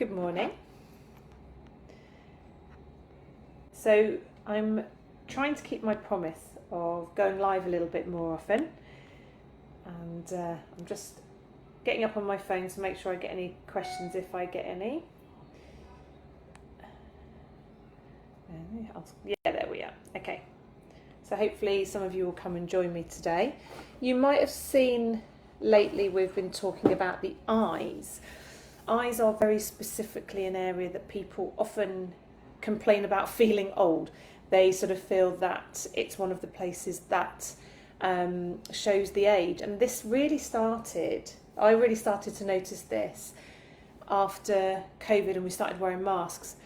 Good morning. So I'm trying to keep my promise of going live a little bit more often, and I'm just getting up on my phone to make sure I get any questions if I get any. Yeah, there we are. Okay, so hopefully some of you will come and join me today. You might have seen lately we've been talking about the eyes. Eyes are very specifically an area that people often complain about feeling old. They sort of feel that it's one of the places that shows the age. And this really started, I really started to notice this after COVID and we started wearing masks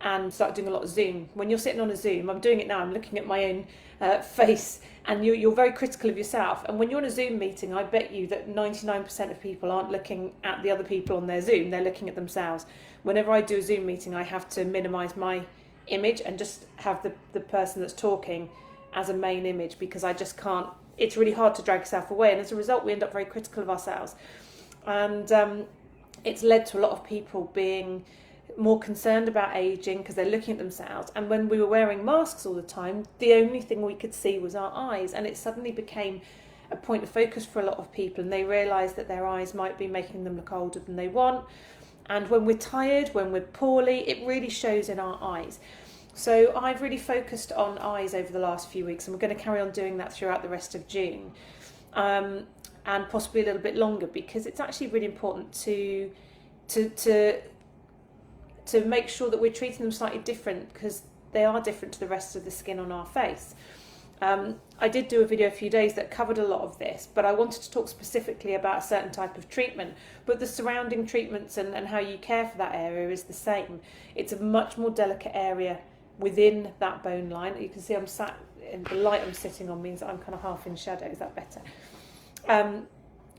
and started doing a lot of Zoom. When you're sitting on a Zoom, I'm doing it now, I'm looking at my own face, and you're very critical of yourself. And when you're in a Zoom meeting, I bet you that 99% of people aren't looking at the other people on their Zoom, they're looking at themselves. Whenever I do a Zoom meeting, I have to minimise my image and just have the person that's talking as a main image, because I just can't, it's really hard to drag yourself away, and as a result we end up very critical of ourselves. And it's led to a lot of people being more concerned about aging because they're looking at themselves. And when we were wearing masks all the time, the only thing we could see was our eyes, and it suddenly became a point of focus for a lot of people, and they realised that their eyes might be making them look older than they want. And when we're tired, when we're poorly, it really shows in our eyes. So I've really focused on eyes over the last few weeks, and we're going to carry on doing that throughout the rest of June, and possibly a little bit longer, because it's actually really important to make sure that we're treating them slightly different, because they are different to the rest of the skin on our face. I did do a video a few days that covered a lot of this, but I wanted to talk specifically about a certain type of treatment. But the surrounding treatments and how you care for that area is the same. It's a much more delicate area within that bone line. You can see I'm sat, and the light I'm sitting on means that I'm kind of half in shadow. Is that better?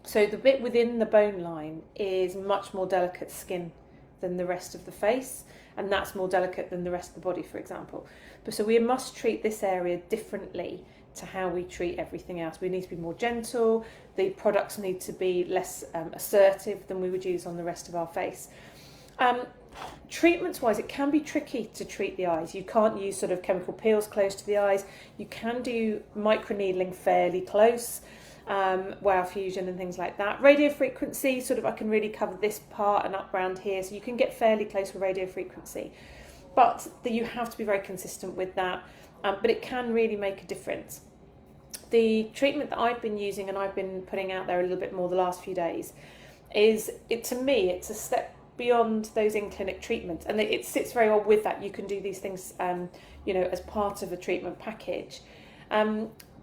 So the bit within the bone line is much more delicate skin than the rest of the face, and that's more delicate than the rest of the body, for example. But so we must treat this area differently to how we treat everything else. We need to be more gentle. The products need to be less assertive than we would use on the rest of our face. Treatments wise, it can be tricky to treat the eyes. You can't use sort of chemical peels close to the eyes. You can do microneedling fairly close, wow fusion and things like that. Radio frequency, sort of, I can really cover this part and up round here, so you can get fairly close with radio frequency, but you have to be very consistent with that. But it can really make a difference. The treatment that I've been using and I've been putting out there a little bit more the last few days is, to me, it's a step beyond those in-clinic treatments, and it sits very well with that. You can do these things as part of a treatment package.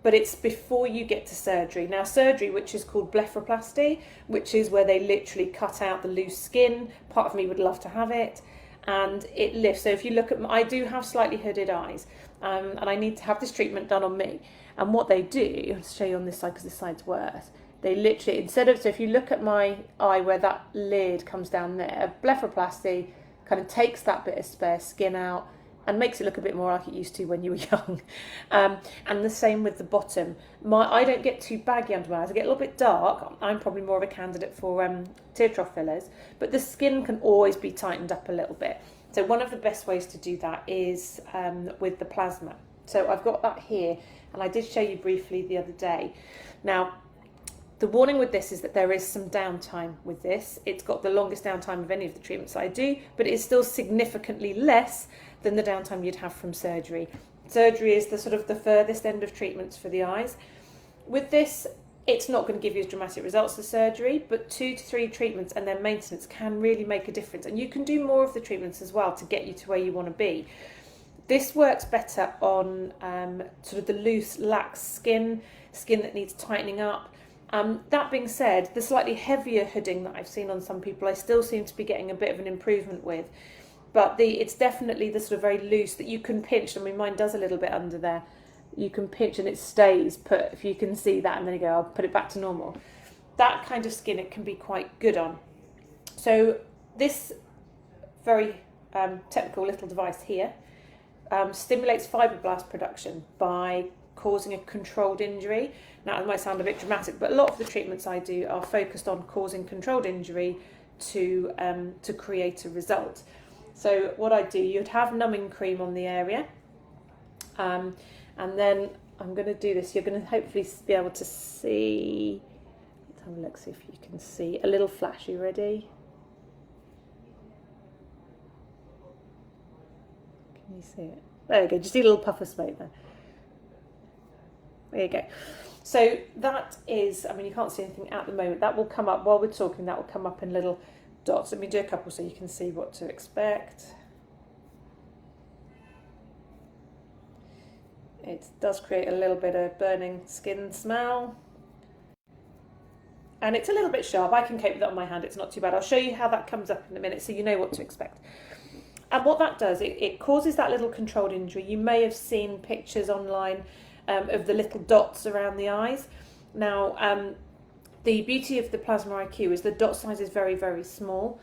But it's before you get to surgery. Now, surgery, which is called blepharoplasty, which is where they literally cut out the loose skin. Part of me would love to have it, and it lifts. So if you look at, I do have slightly hooded eyes, and I need to have this treatment done on me. And what they do, I'll show you on this side because this side's worse. They literally, instead of, so if you look at my eye where that lid comes down there, blepharoplasty kind of takes that bit of spare skin out and makes it look a bit more like it used to when you were young. And the same with the bottom. I don't get too baggy under my eyes. I get a little bit dark. I'm probably more of a candidate for tear trough fillers, but the skin can always be tightened up a little bit. So one of the best ways to do that is with the plasma. So I've got that here, and I did show you briefly the other day. Now, the warning with this is that there is some downtime with this. It's got the longest downtime of any of the treatments I do, but it is still significantly less than the downtime you'd have from surgery. Surgery is the sort of the furthest end of treatments for the eyes. With this, it's not going to give you as dramatic results as surgery, but 2 to 3 treatments and then maintenance can really make a difference. And you can do more of the treatments as well to get you to where you want to be. This works better on sort of the loose, lax skin that needs tightening up. That being said, the slightly heavier hooding that I've seen on some people, I still seem to be getting a bit of an improvement with. But it's definitely the sort of very loose that you can pinch. I mean, mine does a little bit under there. You can pinch and it stays put, if you can see that, and then you go, I'll put it back to normal. That kind of skin it can be quite good on. So this very technical little device here stimulates fibroblast production by causing a controlled injury. Now, it might sound a bit dramatic, but a lot of the treatments I do are focused on causing controlled injury to create a result. So what I do, you'd have numbing cream on the area, and then I'm going to do this. You're going to hopefully be able to see. Let's have a look, see if you can see a little flash. Are you ready? Can you see it? There we go. Just see a little puff of smoke there. There you go. So that is, I mean, you can't see anything at the moment. That will come up while we're talking. That will come up in little dots. Let me do a couple so you can see what to expect. It does create a little bit of burning skin smell. And it's a little bit sharp. I can cope with that on my hand. It's not too bad. I'll show you how that comes up in a minute so you know what to expect. And what that does, it causes that little controlled injury. You may have seen pictures online of the little dots around the eyes. Now, the beauty of the Plasma IQ is the dot size is very, very small,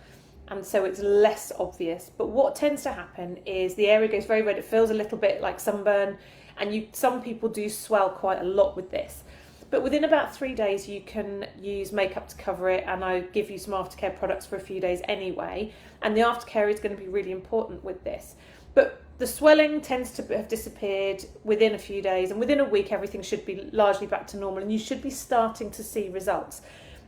and so it's less obvious. But what tends to happen is the area goes very red. It feels a little bit like sunburn, and some people do swell quite a lot with this. But within about 3 days, you can use makeup to cover it, and I give you some aftercare products for a few days anyway. And the aftercare is going to be really important with this. But the swelling tends to have disappeared within a few days, and within a week, everything should be largely back to normal, and you should be starting to see results.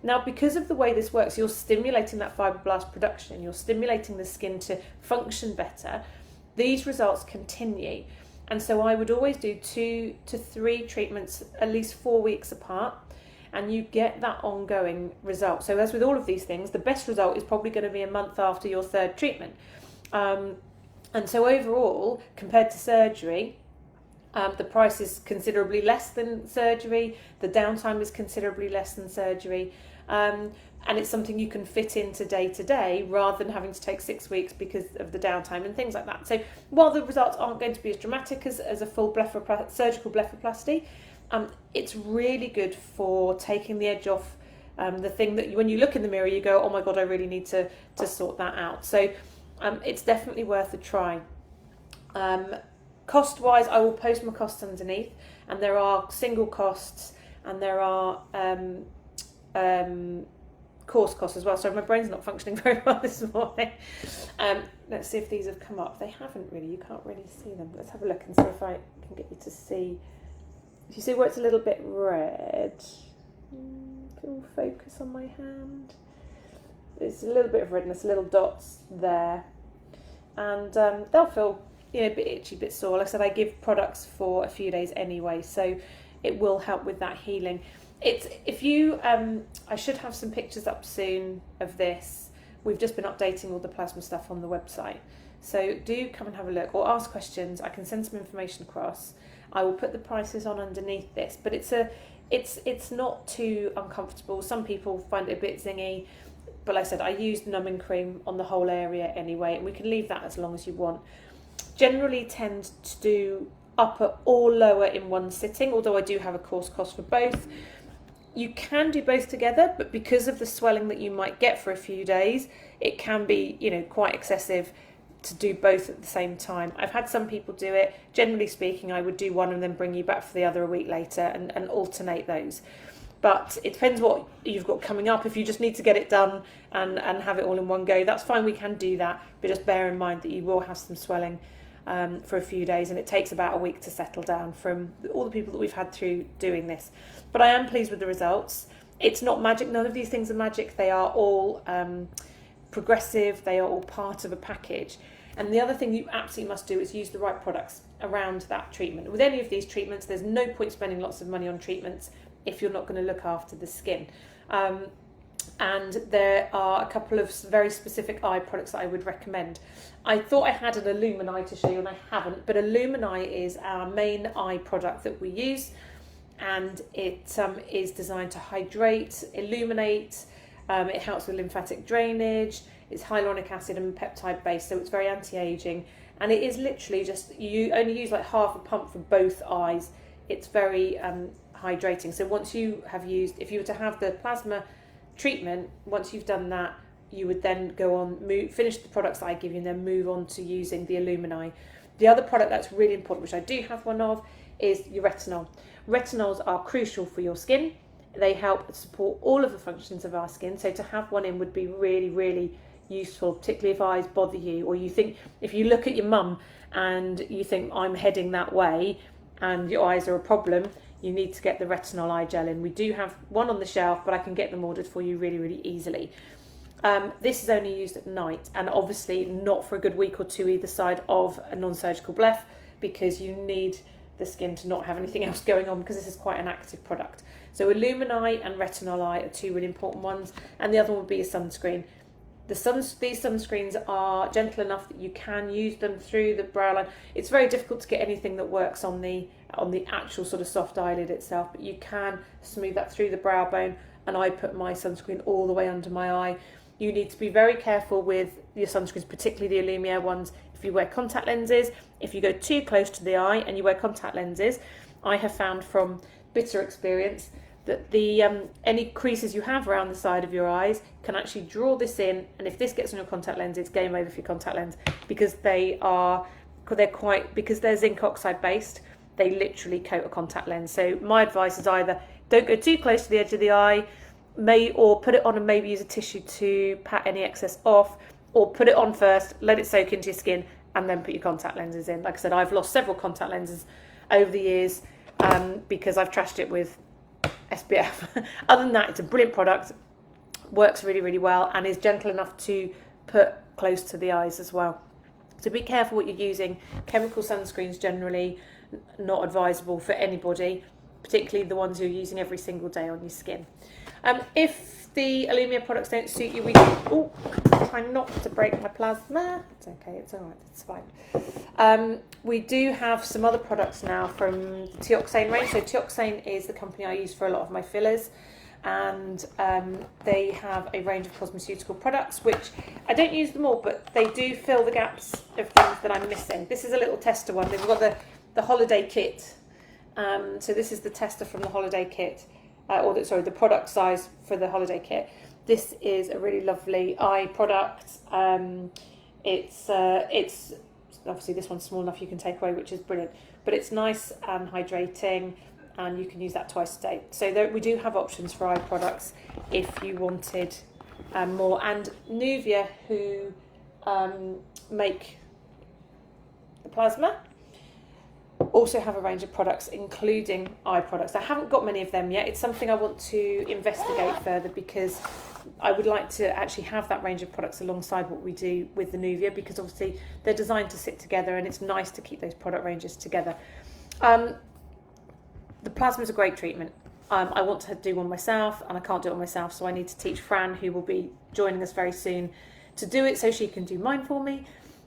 Now, because of the way this works, you're stimulating that fibroblast production, you're stimulating the skin to function better. These results continue. And so I would always do 2 to 3 treatments, at least 4 weeks apart, and you get that ongoing result. So as with all of these things, the best result is probably going to be a month after your 3rd treatment. And so overall, compared to surgery, the price is considerably less than surgery, the downtime is considerably less than surgery, and it's something you can fit into day to day rather than having to take 6 weeks because of the downtime and things like that. So while the results aren't going to be as dramatic as a full surgical blepharoplasty, it's really good for taking the edge off the thing that when you look in the mirror you go, oh my god, I really need to sort that out. So it's definitely worth a try. Cost wise, I will post my costs underneath, and there are single costs and there are course costs as well. Sorry, my brain's not functioning very well this morning. Let's see if these have come up. They haven't really, you can't really see them. Let's have a look and see if I can get you to see. If you see where it's a little bit red, it will focus on my hand. There's a little bit of redness, little dots there, and they'll feel a bit itchy, a bit sore. Like I said, I give products for a few days anyway, so it will help with that healing. I should have some pictures up soon of this. We've just been updating all the plasma stuff on the website, so do come and have a look or ask questions. I can send some information across. I will put the prices on underneath this, but it's not too uncomfortable. Some people find it a bit zingy, but like I said, I used numbing cream on the whole area anyway, and we can leave that as long as you want. Generally tend to do upper or lower in one sitting, although I do have a course cost for both. You can do both together, but because of the swelling that you might get for a few days, it can be, quite excessive to do both at the same time. I've had some people do it. Generally speaking, I would do one and then bring you back for the other a week later and alternate those. But it depends what you've got coming up. If you just need to get it done and have it all in one go, that's fine, we can do that. But just bear in mind that you will have some swelling for a few days, and it takes about a week to settle down from all the people that we've had through doing this. But I am pleased with the results. It's not magic. None of these things are magic. They are all progressive. They are all part of a package. And the other thing you absolutely must do is use the right products around that treatment. With any of these treatments, there's no point spending lots of money on treatments if you're not going to look after the skin. And there are a couple of very specific eye products that I would recommend. I thought I had an Illumini to show you, and I haven't, but Illumini is our main eye product that we use, and it is designed to hydrate, illuminate, it helps with lymphatic drainage, it's hyaluronic acid and peptide based, so it's very anti-aging, and it is literally just, you only use like half a pump for both eyes. It's very hydrating. So once you have used, if you were to have the plasma treatment, once you've done that, you would then go on, finish the products that I give you, and then move on to using the Illumini. The other product that's really important, which I do have one of, is your retinol. Retinols are crucial for your skin. They help support all of the functions of our skin. So to have one in would be really, really useful, particularly if eyes bother you, or you think, if you look at your mum and you think I'm heading that way and your eyes are a problem, you need to get the retinol eye gel in. We do have one on the shelf, but I can get them ordered for you really, really easily. This is only used at night, and obviously not for a good week or two either side of a non-surgical bleph, because you need the skin to not have anything else going on, because this is quite an active product. So Illumini and Retinol Eye are two really important ones, and the other one would be a sunscreen. These sunscreens are gentle enough that you can use them through the brow line. It's very difficult to get anything that works on the actual sort of soft eyelid itself, but you can smooth that through the brow bone, and I put my sunscreen all the way under my eye. You need to be very careful with your sunscreens, particularly the Illumia ones. If you wear contact lenses, if you go too close to the eye and you wear contact lenses, I have found from bitter experience that the any creases you have around the side of your eyes can actually draw this in, and if this gets on your contact lens, it's game over for your contact lens, because because they're zinc oxide based, they literally coat a contact lens. So my advice is either don't go too close to the edge of the eye, or put it on and maybe use a tissue to pat any excess off, or put it on first, let it soak into your skin, and then put your contact lenses in. Like I said, I've lost several contact lenses over the years because I've trashed it with SPF. Other than that, it's a brilliant product, works really, really well, and is gentle enough to put close to the eyes as well. So be careful what you're using. Chemical sunscreens generally not advisable for anybody, particularly the ones you're using every single day on your skin. If the Illumia products don't suit you, try not to break my plasma. It's okay, it's all right, it's fine. We do have some other products now from the Teoxane range. So Teoxane is the company I use for a lot of my fillers, and they have a range of cosmeceutical products, which I don't use them all, but they do fill the gaps of things that I'm missing. This is a little tester one. They've got the holiday kit. So this is the tester from the holiday kit. The product size for the holiday kit. This is a really lovely eye product. It's obviously, this one's small enough you can take away, which is brilliant, but it's nice and hydrating, and you can use that twice a day. So we do have options for eye products if you wanted more. And Nuvia, who make the plasma, also have a range of products, including eye products. I haven't got many of them yet. It's something I want to investigate further, because I would like to actually have that range of products alongside what we do with the Nuvia, because obviously they're designed to sit together, and it's nice to keep those product ranges together. The plasma is a great treatment. I want to do one myself, and I can't do it myself, so I need to teach Fran, who will be joining us very soon, to do it so she can do mine for me.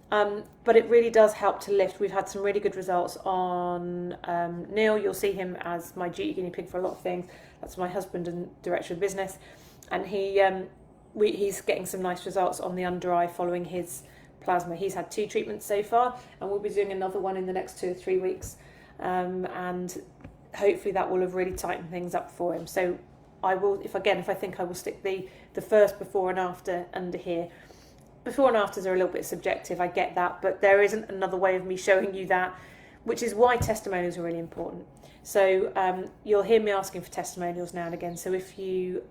But it really does help to lift. We've had some really good results on Neil. You'll see him as my duty guinea pig for a lot of things. That's my husband and director of business, and he's getting some nice results on the under eye following his plasma. He's had 2 treatments so far, and we'll be doing another one in the next 2 or 3 weeks, and hopefully that will have really tightened things up for him. So I will, if I think I will stick the first before and after under here. Before and afters are a little bit subjective, I get that, but there isn't another way of me showing you that, which is why testimonials are really important. So you'll hear me asking for testimonials now and again. So if you've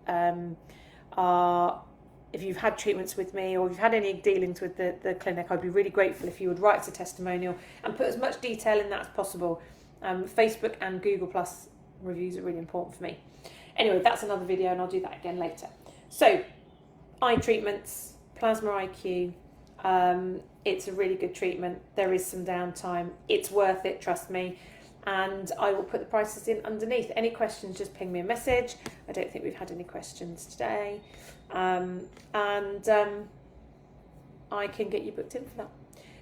had treatments with me, or if you've had any dealings with the clinic, I'd be really grateful if you would write us a testimonial and put as much detail in that as possible. Facebook and Google Plus reviews are really important for me. Anyway, that's another video, and I'll do that again later. So, eye treatments, Plasma IQ, it's a really good treatment. There is some downtime. It's worth it, trust me. And I will put the prices in underneath. Any questions, just ping me a message. I don't think we've had any questions today. I can get you booked in for that.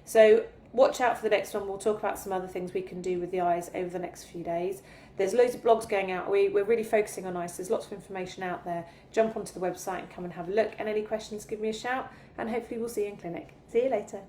So watch out for the next one. We'll talk about some other things we can do with the eyes over the next few days. There's loads of blogs going out. We're really focusing on eyes. There's lots of information out there. Jump onto the website and come and have a look. And any questions, give me a shout. And hopefully we'll see you in clinic. See you later.